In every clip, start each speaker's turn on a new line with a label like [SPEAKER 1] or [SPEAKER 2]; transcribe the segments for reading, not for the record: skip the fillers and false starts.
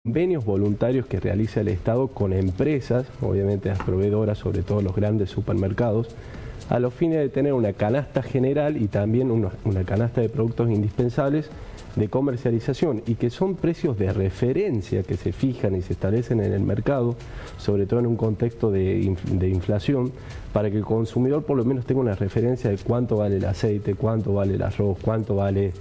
[SPEAKER 1] Convenios voluntarios que realiza el Estado con empresas, obviamente las proveedoras, sobre todo los grandes supermercados, a los fines de tener una canasta general y también una canasta de productos indispensables de comercialización, y que son precios de referencia que se fijan y se establecen en el mercado, sobre todo en un contexto de inflación, para que el consumidor por lo menos tenga una referencia de cuánto vale el aceite, cuánto vale el arroz, cuánto vale,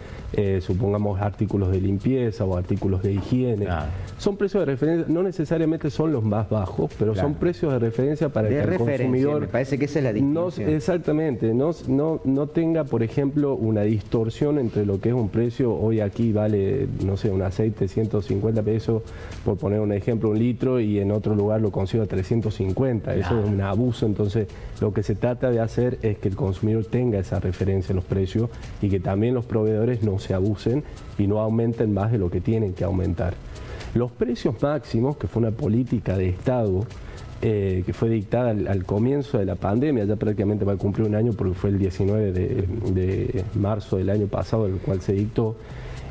[SPEAKER 1] supongamos, artículos de limpieza o artículos de higiene. Claro. Son precios de referencia, no necesariamente son los más bajos, pero claro, son precios de referencia para que el consumidor...
[SPEAKER 2] Me parece que esa es la distinción.
[SPEAKER 1] Exactamente, no tenga, por ejemplo, una distorsión entre lo que es un precio. Hoy aquí vale, no sé, un aceite 150 pesos, por poner un ejemplo, un litro, y en otro lugar lo consigo a 350. Claro. Eso es un abuso. Entonces, lo que se trata de hacer es que el consumidor tenga esa referencia en los precios y que también los proveedores no se abusen y no aumenten más de lo que tienen que aumentar. Los precios máximos, que fue una política de Estado que fue dictada al comienzo de la pandemia, ya prácticamente va a cumplir un año porque fue el 19 de marzo del año pasado el cual se dictó,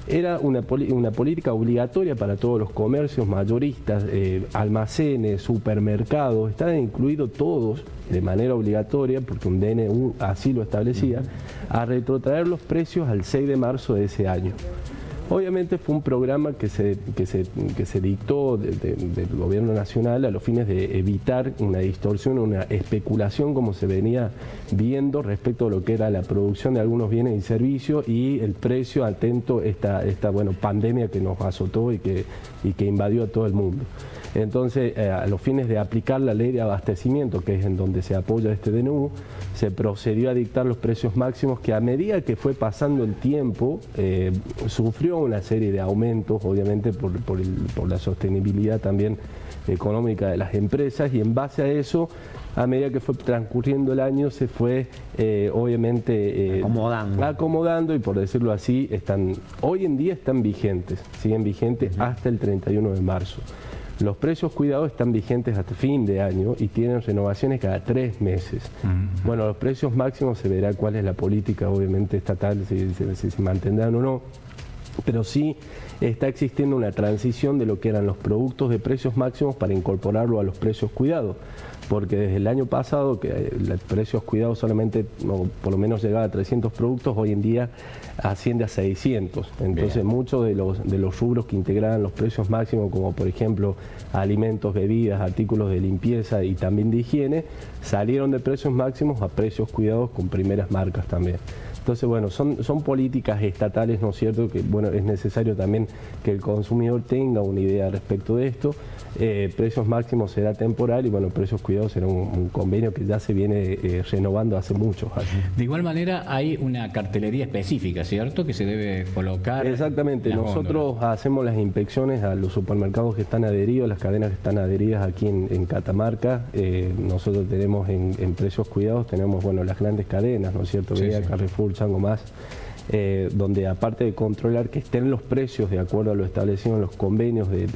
[SPEAKER 1] era una política obligatoria para todos los comercios mayoristas, almacenes, supermercados, estaban incluidos todos de manera obligatoria, porque un DNU así lo establecía, a retrotraer los precios al 6 de marzo de ese año. Obviamente fue un programa que se dictó del gobierno nacional a los fines de evitar una distorsión, una especulación como se venía viendo respecto a lo que era la producción de algunos bienes y servicios y el precio atento a esta pandemia que nos azotó y que invadió a todo el mundo. Entonces, a los fines de aplicar la ley de abastecimiento, que es en donde se apoya este DNU, se procedió a dictar los precios máximos que, a medida que fue pasando el tiempo, sufrió una serie de aumentos, obviamente por la sostenibilidad también económica de las empresas, y en base a eso, a medida que fue transcurriendo el año, se fue obviamente acomodando, y por decirlo así, hoy en día están vigentes, siguen vigentes hasta el 31 de marzo. Los precios cuidados están vigentes hasta fin de año y tienen renovaciones cada 3 meses. Bueno, los precios máximos se verá cuál es la política, obviamente, estatal, si se mantendrán o no, pero sí está existiendo una transición de lo que eran los productos de precios máximos para incorporarlo a los precios cuidados, porque desde el año pasado, que los precios cuidados solamente, o por lo menos llegaba a 300 productos, hoy en día asciende a 600. Entonces, bien, muchos de los rubros que integraban los precios máximos, como por ejemplo alimentos, bebidas, artículos de limpieza y también de higiene, salieron de precios máximos a precios cuidados con primeras marcas también. Entonces, bueno, son políticas estatales, ¿no es cierto?, que bueno, es necesario también que el consumidor tenga una idea respecto de esto. Precios máximos será temporal y bueno, precios cuidados será un convenio que ya se viene renovando hace muchos años.
[SPEAKER 3] De igual manera hay una cartelería específica, ¿cierto?, que se debe colocar.
[SPEAKER 1] Exactamente, nosotros hacemos las inspecciones a los supermercados que están adheridos, las cadenas que están adheridas aquí en Catamarca. Nosotros tenemos en precios cuidados, tenemos las grandes cadenas, ¿no es cierto?, sí, Carrefour, Chango Más, donde aparte de controlar que estén los precios de acuerdo a lo establecido en los convenios de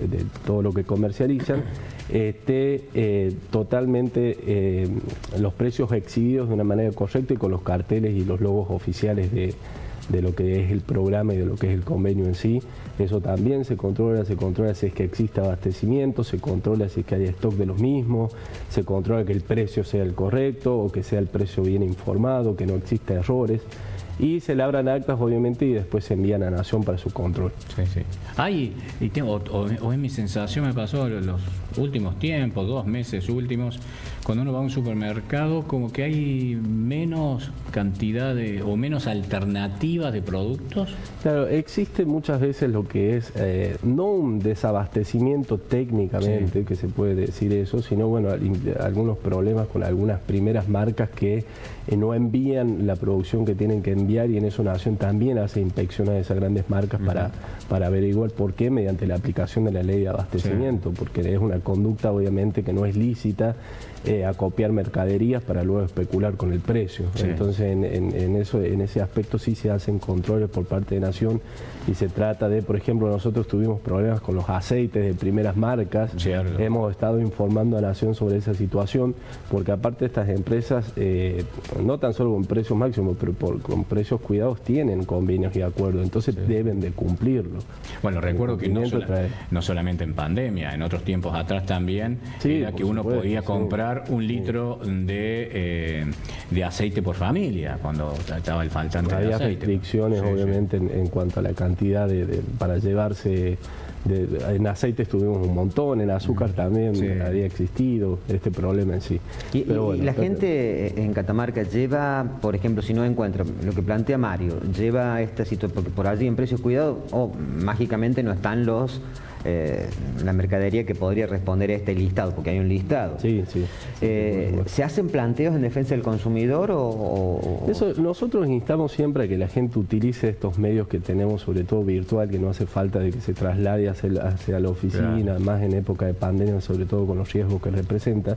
[SPEAKER 1] todo lo que comercializan, esté totalmente los precios exhibidos de una manera correcta y con los carteles y los logos oficiales de lo que es el programa y de lo que es el convenio en sí. Eso también se controla si es que existe abastecimiento, se controla si es que hay stock de los mismos, se controla que el precio sea el correcto o que sea el precio bien informado, que no exista errores. Y se labran actas, obviamente, y después se envían a Nación para su control.
[SPEAKER 3] Sí, sí. O es mi sensación, me pasó en los últimos tiempos, 2 meses últimos, cuando uno va a un supermercado, como que hay menos cantidad o menos alternativas de productos. Claro,
[SPEAKER 1] existe muchas veces lo que es, no un desabastecimiento técnicamente, sí, que se puede decir eso, sino algunos problemas con algunas primeras marcas que no envían la producción que tienen que enviar, y en eso Nación también hace inspecciones de esas grandes marcas para averiguar por qué, mediante la aplicación de la ley de abastecimiento, sí, porque es una conducta obviamente que no es lícita acopiar mercaderías para luego especular con el precio. Sí. Entonces en ese aspecto sí se hacen controles por parte de Nación y se trata de, por ejemplo, nosotros tuvimos problemas con los aceites de primeras marcas. Cierto. Hemos estado informando a Nación sobre esa situación, porque aparte de estas empresas, no tan solo con precios máximos, pero precios cuidados tienen convenios y acuerdos, entonces deben de cumplirlo.
[SPEAKER 3] Bueno, recuerdo que no solamente en pandemia, en otros tiempos atrás también, era que uno podía comprar un litro de aceite por familia, cuando estaba el faltante de aceite.
[SPEAKER 1] Había restricciones, obviamente, en cuanto a la cantidad para llevarse. En aceites tuvimos un montón, en azúcar también había existido este problema en sí.
[SPEAKER 2] Y la gente en Catamarca lleva, por ejemplo, si no encuentra lo que plantea Mario, lleva esta situación, porque por allí en precios cuidados, mágicamente no están la mercadería que podría responder a este listado, porque hay un listado.
[SPEAKER 1] Sí.
[SPEAKER 2] ¿Se hacen planteos en defensa del consumidor
[SPEAKER 1] Eso, nosotros instamos siempre a que la gente utilice estos medios que tenemos, sobre todo virtual, que no hace falta de que se traslade hacia la oficina, más en época de pandemia, sobre todo con los riesgos que representa,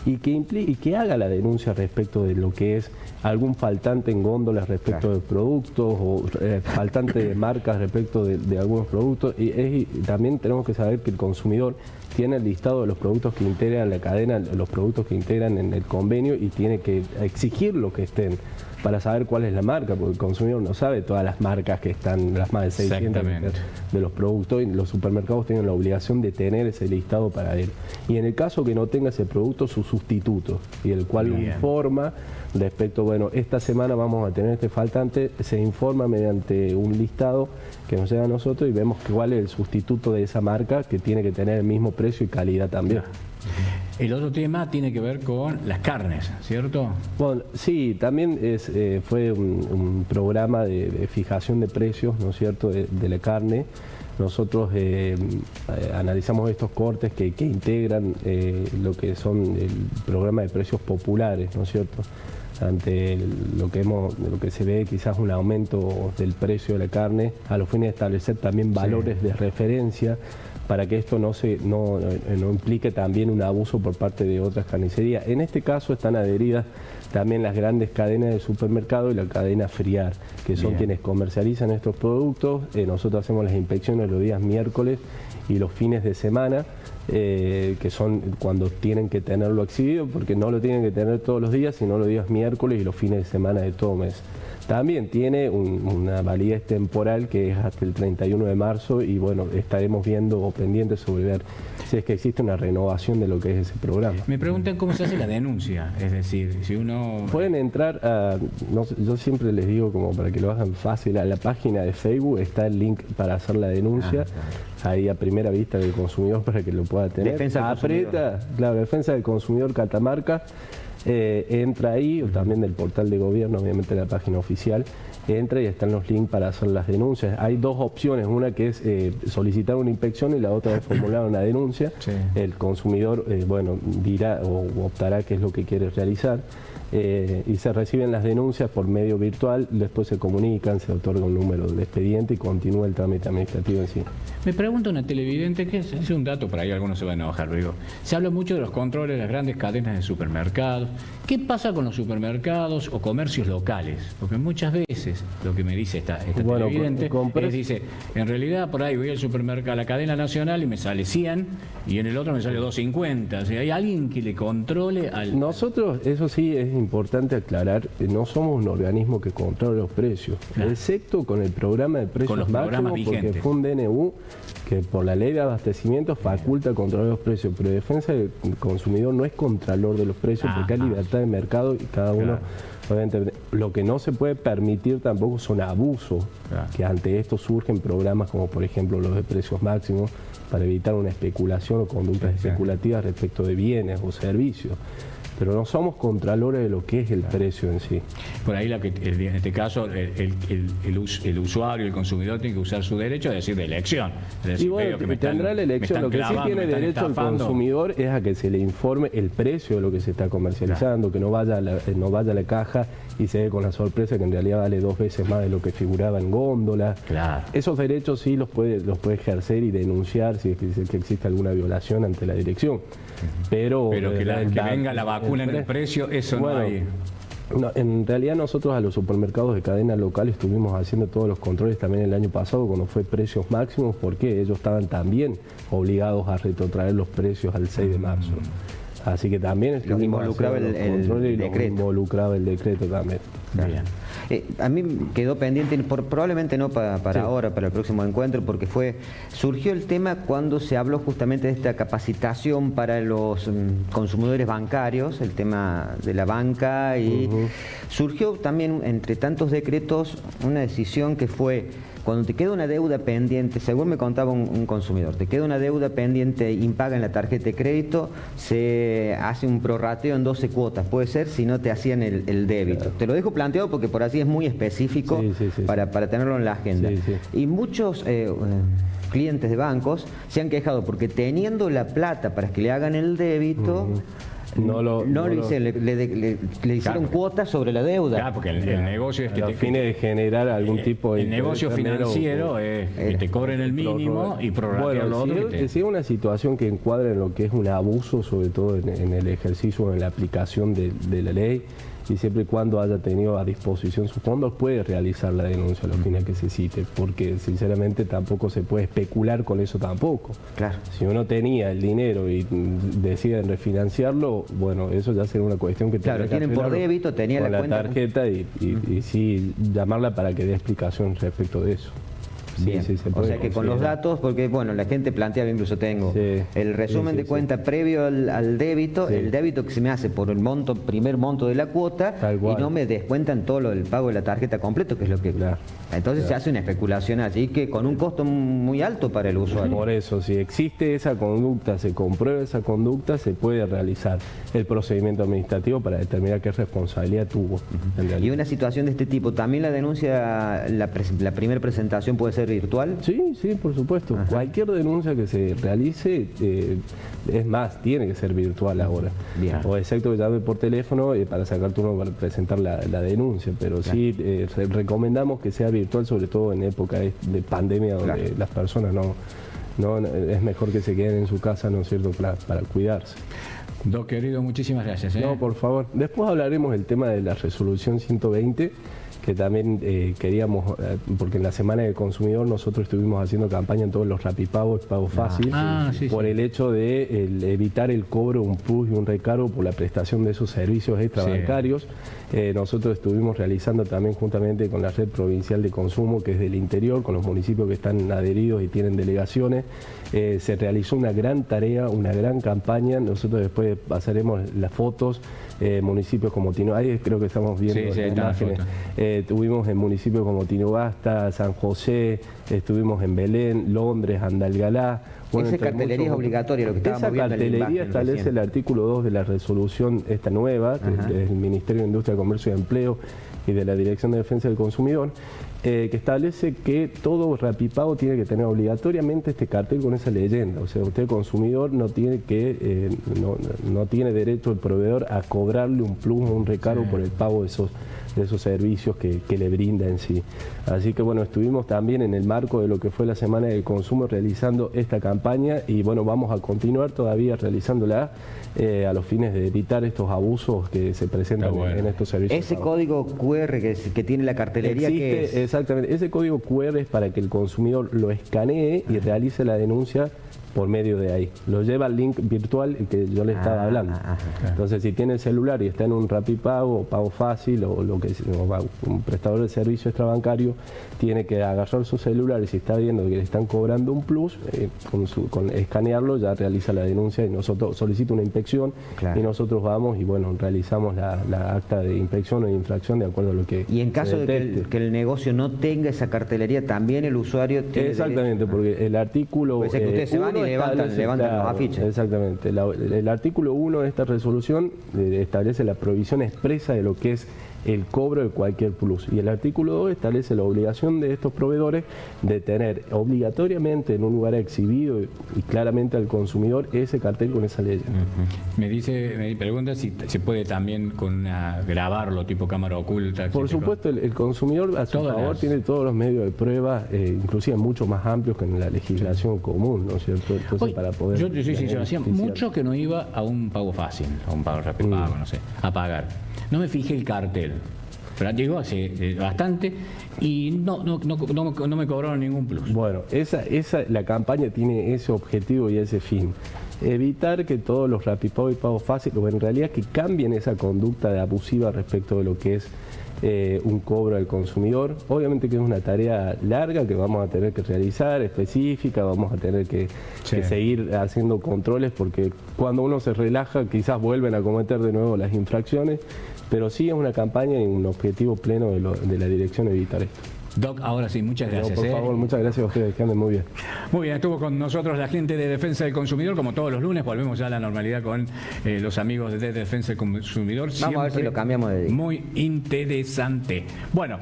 [SPEAKER 1] y que haga la denuncia respecto de lo que es algún faltante en góndolas respecto de productos o faltante de marcas respecto de algunos productos. Y también tenemos que saber que el consumidor tiene el listado de los productos que integran la cadena, los productos que integran en el convenio, y tiene que exigir lo que estén para saber cuál es la marca, porque el consumidor no sabe todas las marcas que están, las más de 600 de los productos, y los supermercados tienen la obligación de tener ese listado para él. Y en el caso que no tenga ese producto, su sustituto, y el cual lo informa respecto, bueno, esta semana vamos a tener este faltante, se informa mediante un listado que nos llega a nosotros y vemos cuál es el sustituto de esa marca, que tiene que tener el mismo precio y calidad también.
[SPEAKER 3] El otro tema tiene que ver con las carnes, ¿cierto?
[SPEAKER 1] Bueno, sí, también fue un programa de fijación de precios, ¿no es cierto?, de la carne. Nosotros analizamos estos cortes que integran lo que son el programa de precios populares, ¿no es cierto?, ante lo que se ve quizás un aumento del precio de la carne, a los fines de establecer también valores de referencia, para que esto no implique también un abuso por parte de otras carnicerías. En este caso están adheridas también las grandes cadenas de supermercado y la cadena Friar, que son quienes comercializan estos productos. Nosotros hacemos las inspecciones los días miércoles y los fines de semana, que son cuando tienen que tenerlo exhibido, porque no lo tienen que tener todos los días, sino los días miércoles y los fines de semana de todo mes. También tiene una validez temporal que es hasta el 31 de marzo y bueno, estaremos viendo o pendientes sobre ver si es que existe una renovación de lo que es ese programa.
[SPEAKER 3] Me preguntan cómo se hace la denuncia, es decir, si uno...
[SPEAKER 1] Pueden entrar a, yo siempre les digo como para que lo hagan fácil, a la página de Facebook está el link para hacer la denuncia, ahí a primera vista del consumidor para que lo pueda tener.
[SPEAKER 2] Defensa del consumidor.
[SPEAKER 1] Claro, Defensa del Consumidor Catamarca. Entra ahí, o también del portal de gobierno, obviamente la página oficial, entra y están los links para hacer las denuncias. Hay dos opciones, una que es solicitar una inspección y la otra es formular una denuncia. El consumidor, bueno, dirá o optará qué es lo que quiere realizar. Y se reciben las denuncias por medio virtual, después se comunican, se otorga un número de expediente y continúa el trámite administrativo en sí.
[SPEAKER 3] Me pregunta una televidente, que es un dato, por ahí algunos se van a enojar, digo, se habla mucho de los controles de las grandes cadenas de supermercados. ¿Qué pasa con los supermercados o comercios locales? Porque muchas veces lo que me dice esta televidente es, dice, en realidad por ahí voy al supermercado, a la cadena nacional y me sale 100 y en el otro me sale 250. O sea, ¿hay alguien que le controle al...?
[SPEAKER 1] Nosotros, eso sí es importante aclarar, no somos un organismo que controle los precios, excepto con el programa de precios máximos, porque fue un DNU que por la ley de abastecimiento faculta controlar los precios, pero Defensa del Consumidor no es contralor de los precios, porque hay libertad de mercado y cada uno, obviamente, lo que no se puede permitir tampoco son abusos, que ante esto surgen programas como por ejemplo los de precios máximos, para evitar una especulación o conductas especulativas respecto de bienes o servicios. Pero no somos contralores de lo que es el precio en sí.
[SPEAKER 3] Por ahí, en este caso, el usuario, el consumidor, tiene que usar su derecho, es decir, de elección. Es decir,
[SPEAKER 1] y bueno, tendrá la elección. Lo que sí tiene derecho el consumidor es a que se le informe el precio de lo que se está comercializando, que no vaya a la caja y se ve con la sorpresa que en realidad vale 2 veces más de lo que figuraba en góndola. Esos derechos sí los puede ejercer y denunciar si es que existe alguna violación ante la dirección. Pero que
[SPEAKER 3] venga la vacuna en el precio, eso no hay.
[SPEAKER 1] No, en realidad nosotros a los supermercados de cadena local estuvimos haciendo todos los controles también el año pasado cuando fue precios máximos, porque ellos estaban también obligados a retrotraer los precios al 6 de marzo. Así que también
[SPEAKER 2] los involucraba el decreto.
[SPEAKER 1] Involucraba el decreto también.
[SPEAKER 3] Bien.
[SPEAKER 2] A mí quedó pendiente, probablemente no para ahora, para el próximo encuentro, porque surgió el tema cuando se habló justamente de esta capacitación para los consumidores bancarios, el tema de la banca, y surgió también, entre tantos decretos, una decisión que fue: cuando te queda una deuda pendiente, según me contaba un consumidor, te queda una deuda pendiente impaga en la tarjeta de crédito, se hace un prorrateo en 12 cuotas, puede ser, si no te hacían el débito. Claro. Te lo dejo planteado porque por así es muy específico para tenerlo en la agenda. Y muchos clientes de bancos se han quejado porque teniendo la plata para que le hagan el débito... No lo hicieron, le hicieron cuotas sobre la deuda.
[SPEAKER 3] Claro, porque el negocio es que
[SPEAKER 1] te fines de generar algún tipo de...
[SPEAKER 3] El negocio financiero es que te cobren el mínimo y prorratear lo otro.
[SPEAKER 1] Si es una situación que encuadra en lo que es un abuso, sobre todo en el ejercicio, en la aplicación de la ley, y siempre y cuando haya tenido a disposición sus fondos, puede realizar la denuncia a los fines que se cite, porque sinceramente tampoco se puede especular con eso tampoco.
[SPEAKER 2] Claro.
[SPEAKER 1] Si uno tenía el dinero y deciden refinanciarlo, bueno, eso ya sería una cuestión que
[SPEAKER 2] claro, tienen por débito, tenía
[SPEAKER 1] con
[SPEAKER 2] la
[SPEAKER 1] cuenta, tarjeta y sí llamarla para que dé explicación respecto de eso.
[SPEAKER 2] Bien. Sí, o sea que con los datos, porque bueno, la gente planteaba, incluso tengo el resumen de cuenta previo al débito, el débito que se me hace por el primer monto de la cuota, y no me descuentan todo lo del pago de la tarjeta completo, que es lo que... Entonces se hace una especulación allí que con un costo muy alto para el usuario.
[SPEAKER 1] Por eso, si existe esa conducta, se comprueba esa conducta, se puede realizar el procedimiento administrativo para determinar qué responsabilidad tuvo.
[SPEAKER 2] Y una situación de este tipo, ¿también la denuncia, la primera presentación puede ser virtual?
[SPEAKER 1] Sí, por supuesto. Cualquier denuncia que se realice, es más, tiene que ser virtual ahora. Bien. O excepto que llame por teléfono para sacar turno para presentar la denuncia, pero sí recomendamos que sea virtual, sobre todo en época de pandemia, donde las personas no es mejor que se queden en su casa, ¿no es cierto?, para cuidarse.
[SPEAKER 3] Doc, querido, muchísimas gracias.
[SPEAKER 1] No, por favor. Después hablaremos del tema de la resolución 120, que también queríamos, porque en la Semana del Consumidor nosotros estuvimos haciendo campaña en todos los rapipagos, pago fácil, por el hecho de evitar el cobro, un plus y un recargo por la prestación de esos servicios extrabancarios. Nosotros estuvimos realizando también, juntamente con la Red Provincial de Consumo, que es del interior, con los municipios que están adheridos y tienen delegaciones, se realizó una gran tarea, una gran campaña. Nosotros después pasaremos las fotos, municipios como ahí creo que estamos viendo las imágenes. Tuvimos en municipios como Tinogasta, San José, estuvimos en Belén, Londres, Andalgalá.
[SPEAKER 2] Bueno, esa cartelería es obligatoria, lo que estábamos viendo en la imagen. Esa cartelería
[SPEAKER 1] establece el artículo 2 de la resolución esta nueva, del Ministerio de Industria, Comercio y Empleo y de la Dirección de Defensa del Consumidor, que establece que todo rapipago tiene que tener obligatoriamente este cartel con esa leyenda. O sea, usted consumidor no tiene no tiene derecho el proveedor a cobrarle un plus o un recargo por el pago de esos servicios que le brinda en sí. Así que bueno, estuvimos también en el marco de lo que fue la Semana del Consumo realizando esta campaña, y bueno, vamos a continuar todavía realizándola a los fines de evitar estos abusos que se presentan en estos servicios.
[SPEAKER 2] Ese código QR que tiene la cartelería, ¿qué es?
[SPEAKER 1] Exactamente, ese código QR es para que el consumidor lo escanee y realice la denuncia por medio de ahí. Lo lleva al link virtual que yo le estaba hablando. Entonces, si tiene el celular y está en un Rapipago, pago fácil o un prestador de servicio extrabancario, tiene que agarrar su celular, y si está viendo que le están cobrando un plus, con escanearlo ya realiza la denuncia, y nosotros solicita una inspección, y nosotros vamos y bueno, realizamos la acta de inspección o de infracción de acuerdo a lo que...
[SPEAKER 2] Y en caso de que el negocio no tenga esa cartelería, también el usuario tiene...
[SPEAKER 1] Exactamente, porque el artículo...
[SPEAKER 2] Pues es que ustedes se van y levantan los afiches.
[SPEAKER 1] Exactamente. El artículo 1 de esta resolución establece la prohibición expresa de lo que es el cobro de cualquier plus. Y el artículo 2 establece la obligación de estos proveedores de tener obligatoriamente en un lugar exhibido y claramente al consumidor ese cartel con esa ley.
[SPEAKER 3] Me pregunta si se puede también grabarlo tipo cámara oculta.
[SPEAKER 1] Por supuesto, el consumidor a su favor tiene todos los medios de prueba, inclusive mucho más amplios que en la legislación común, ¿no es cierto? Entonces, para poder...
[SPEAKER 3] Yo hacía mucho que no iba a un pago fácil, a un pago rápido, no sé, a pagar. No me fijé el cartel, pero llegó hace bastante y no me cobraron ningún plus.
[SPEAKER 1] Bueno, la campaña tiene ese objetivo y ese fin. Evitar que todos los rapipagos y pagos fáciles, o en realidad que cambien esa conducta de abusiva respecto de lo que es un cobro al consumidor. Obviamente que es una tarea larga que vamos a tener que realizar, específica, vamos a tener que seguir haciendo controles, porque cuando uno se relaja quizás vuelven a cometer de nuevo las infracciones, pero sí es una campaña y un objetivo pleno de la dirección evitar esto.
[SPEAKER 3] Doc, ahora sí, muchas gracias.
[SPEAKER 1] No, por favor, muchas gracias a ustedes, que anden muy bien.
[SPEAKER 3] Muy bien, estuvo con nosotros la gente de Defensa del Consumidor, como todos los lunes, volvemos ya a la normalidad con los amigos de Defensa del Consumidor.
[SPEAKER 2] Vamos a ver si lo cambiamos de día.
[SPEAKER 3] Muy interesante. Bueno,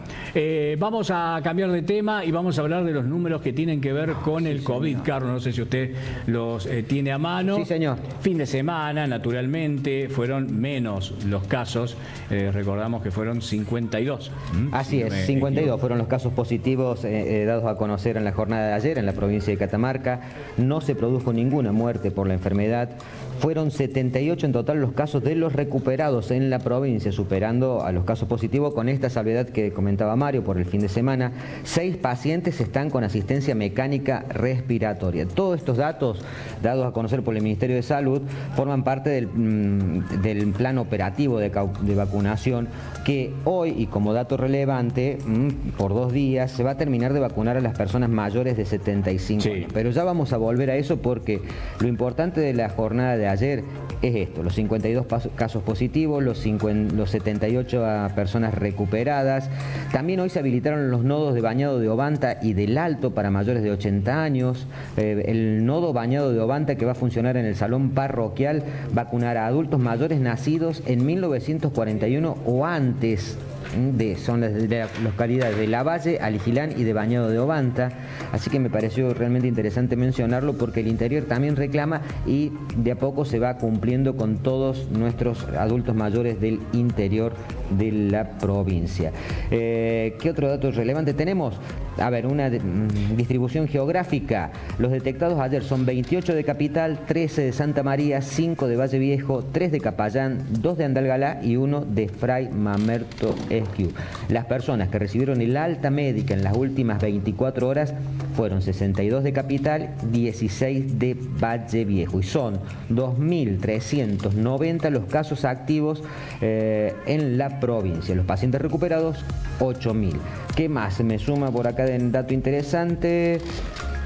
[SPEAKER 3] vamos a cambiar de tema y vamos a hablar de los números que tienen que ver con el COVID. Carlos, no sé si usted los tiene a mano.
[SPEAKER 2] Sí, señor.
[SPEAKER 3] Fin de semana, naturalmente, fueron menos los casos. Recordamos que fueron 52.
[SPEAKER 2] Así es, 52 fueron los casos positivos dados a conocer en la jornada de ayer en la provincia de Catamarca. No se produjo ninguna muerte por la enfermedad. Fueron 78 en total los casos de los recuperados en la provincia, superando a los casos positivos, con esta salvedad que comentaba Mario por el fin de semana. 6 pacientes están con asistencia mecánica respiratoria. Todos estos datos dados a conocer por el Ministerio de Salud forman parte del plan operativo de vacunación, que hoy, y como dato relevante, por 2 días se va a terminar de vacunar a las personas mayores de 75 años. Pero ya vamos a volver a eso, porque lo importante de la jornada de ayer es esto: los 52 casos positivos, los 78 personas recuperadas. También hoy se habilitaron los nodos de Bañado de Obanta y del Alto para mayores de 80 años. El nodo Bañado de Obanta, que va a funcionar en el salón parroquial, vacunará a adultos mayores nacidos en 1941 o antes. Son las de las localidades de Lavalle, Aligilán y de Bañado de Obanta. Así que me pareció realmente interesante mencionarlo, porque el interior también reclama, y de a poco se va cumpliendo con todos nuestros adultos mayores del interior de la provincia. ¿Qué otro dato relevante tenemos? A ver, una distribución geográfica. Los detectados ayer son 28 de Capital, 13 de Santa María, 5 de Valle Viejo, 3 de Capayán, 2 de Andalgalá y 1 de Fray Mamerto Esquiú. Las personas que recibieron el alta médica en las últimas 24 horas fueron 62 de Capital, 16 de Valle Viejo, y son 2.390 los casos activos en la provincia. Los pacientes recuperados, 8.000. ¿Qué más me suma por acá de dato interesante?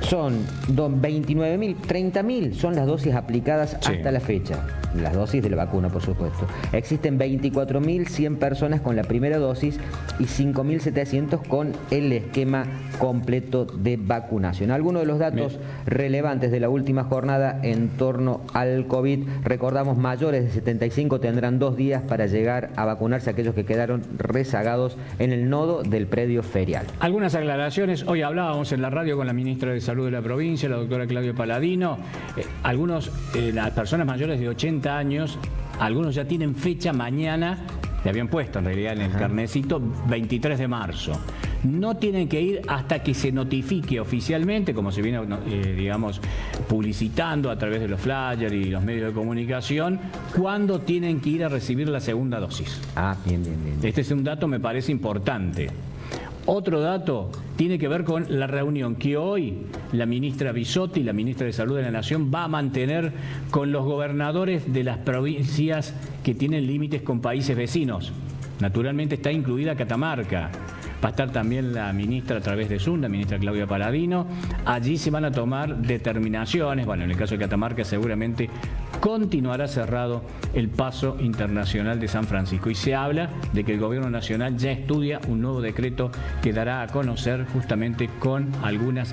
[SPEAKER 2] Son 29.000, 30.000 son las dosis aplicadas hasta la fecha. Las dosis de la vacuna, por supuesto. Existen 24.100 personas con la primera dosis y 5.700 con el esquema completo de vacunación. Algunos de los datos relevantes de la última jornada en torno al COVID. Recordamos, mayores de 75 tendrán 2 días para llegar a vacunarse, aquellos que quedaron rezagados en el nodo del predio ferial.
[SPEAKER 3] Algunas aclaraciones. Hoy hablábamos en la radio con la ministra de Salud de la provincia, la doctora Claudia Paladino. Las personas mayores de 80 años, algunos ya tienen fecha mañana, le habían puesto en realidad en el carnecito 23 de marzo. No tienen que ir hasta que se notifique oficialmente, como se viene, digamos, publicitando a través de los flyers y los medios de comunicación, cuándo tienen que ir a recibir la segunda dosis.
[SPEAKER 2] Bien.
[SPEAKER 3] Este es un dato, me parece importante. Otro dato tiene que ver con la reunión que hoy la ministra Bisotti, la ministra de Salud de la Nación, va a mantener con los gobernadores de las provincias que tienen límites con países vecinos. Naturalmente está incluida Catamarca. Va a estar también la ministra a través de Zoom, la ministra Claudia Paladino. Allí se van a tomar determinaciones. Bueno, en el caso de Catamarca seguramente continuará cerrado el paso internacional de San Francisco. Y se habla de que el gobierno nacional ya estudia un nuevo decreto que dará a conocer justamente con algunos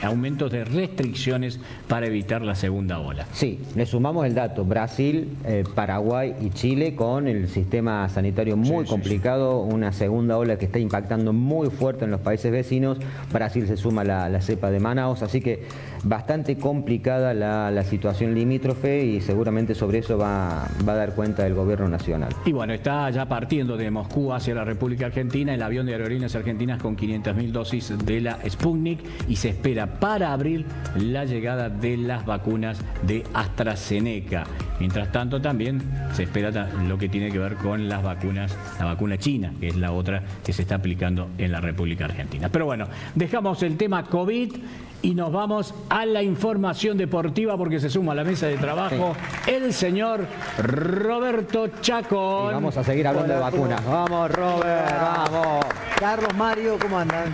[SPEAKER 3] aumentos de restricciones para evitar la segunda ola.
[SPEAKER 2] Sí, le sumamos el dato: Brasil, Paraguay y Chile con el sistema sanitario muy complicado, una segunda ola que está impactando muy fuerte en los países vecinos. Brasil se suma la cepa de Manaus, así que bastante complicada la situación limítrofe, y seguramente sobre eso va a dar cuenta el gobierno nacional.
[SPEAKER 3] Y bueno, está ya partiendo de Moscú hacia la República Argentina el avión de Aerolíneas Argentinas con 500.000 dosis de la Sputnik, y se espera para abril la llegada de las vacunas de AstraZeneca. Mientras tanto, también se espera lo que tiene que ver con las vacunas, la vacuna china, que es la otra que se está aplicando en la República Argentina. Pero bueno, dejamos el tema COVID y nos vamos a la información deportiva porque se suma a la mesa de trabajo el señor Roberto Chacón.
[SPEAKER 2] Y vamos a seguir hablando de vacunas. Vamos, Robert, vamos.
[SPEAKER 4] Carlos, Mario, ¿cómo andan?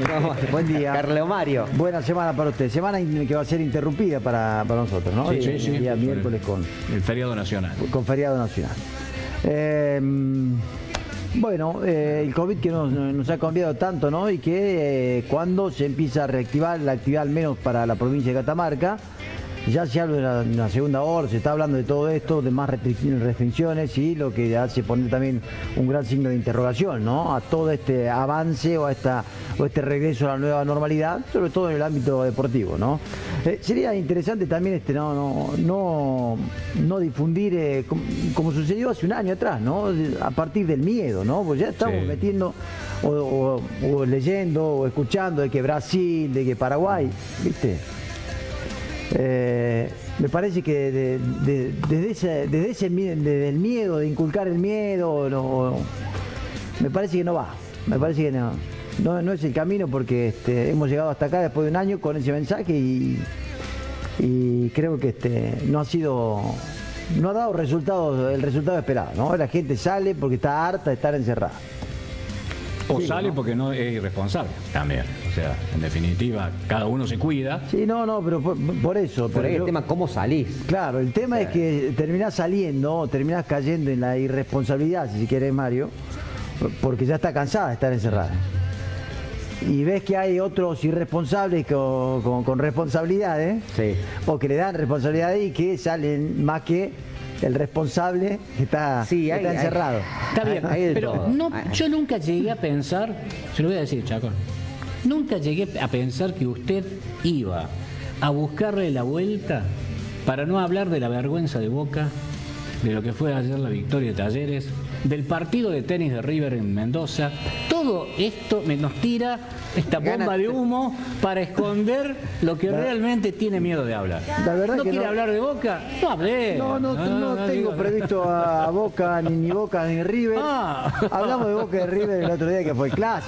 [SPEAKER 4] Buen día.
[SPEAKER 2] Carleo Mario.
[SPEAKER 4] Buena semana para usted. Semana que va a ser interrumpida para nosotros, ¿no?
[SPEAKER 3] Sí,
[SPEAKER 4] el
[SPEAKER 3] sí.
[SPEAKER 4] día miércoles
[SPEAKER 3] El feriado nacional.
[SPEAKER 4] con feriado nacional. Bueno, el COVID que nos ha cambiado tanto, ¿no? Y que cuando se empieza a reactivar la actividad, al menos para la provincia de Catamarca, ya se habla de una segunda ola, se está hablando de todo esto, de más restricciones y lo que hace poner también un gran signo de interrogación, ¿no? A todo este avance o este regreso a la nueva normalidad, sobre todo en el ámbito deportivo, ¿no? Sería interesante también no difundir como sucedió hace un año atrás, ¿no? A partir del miedo, ¿no? Pues ya estamos metiendo o leyendo o escuchando de que Brasil, de que Paraguay, ¿viste? Me parece que desde el miedo, de inculcar el miedo, me parece que no va. Me parece que no es el camino porque hemos llegado hasta acá después de un año con ese mensaje y creo que no ha dado el resultado esperado, ¿no? La gente sale porque está harta de estar encerrada.
[SPEAKER 3] O
[SPEAKER 4] Sí,
[SPEAKER 3] sale
[SPEAKER 4] ¿no?
[SPEAKER 3] porque no es irresponsable también. O sea, en definitiva, cada uno se cuida.
[SPEAKER 4] Sí, pero por eso.
[SPEAKER 2] Por ahí el tema, ¿cómo salís?
[SPEAKER 4] Claro, el tema es que terminás cayendo en la irresponsabilidad, si querés, Mario, porque ya está cansada de estar encerrada. Y ves que hay otros irresponsables con responsabilidades, o que le dan responsabilidades y que salen más que el responsable que está encerrado.
[SPEAKER 3] Está bien, pero yo nunca llegué a pensar, se lo voy a decir, Chacón, nunca llegué a pensar que usted iba a buscarle la vuelta para no hablar de la vergüenza de Boca, de lo que fue ayer la victoria de Talleres, del partido de tenis de River en Mendoza. Todo esto nos tira esta bomba de humo para esconder lo que realmente tiene miedo de hablar.
[SPEAKER 4] La verdad
[SPEAKER 3] ¿No
[SPEAKER 4] que
[SPEAKER 3] quiere hablar de Boca? No hablé.
[SPEAKER 4] No tengo previsto a Boca, ni Boca, ni River. Hablamos de Boca y de River el otro día que fue el clásico.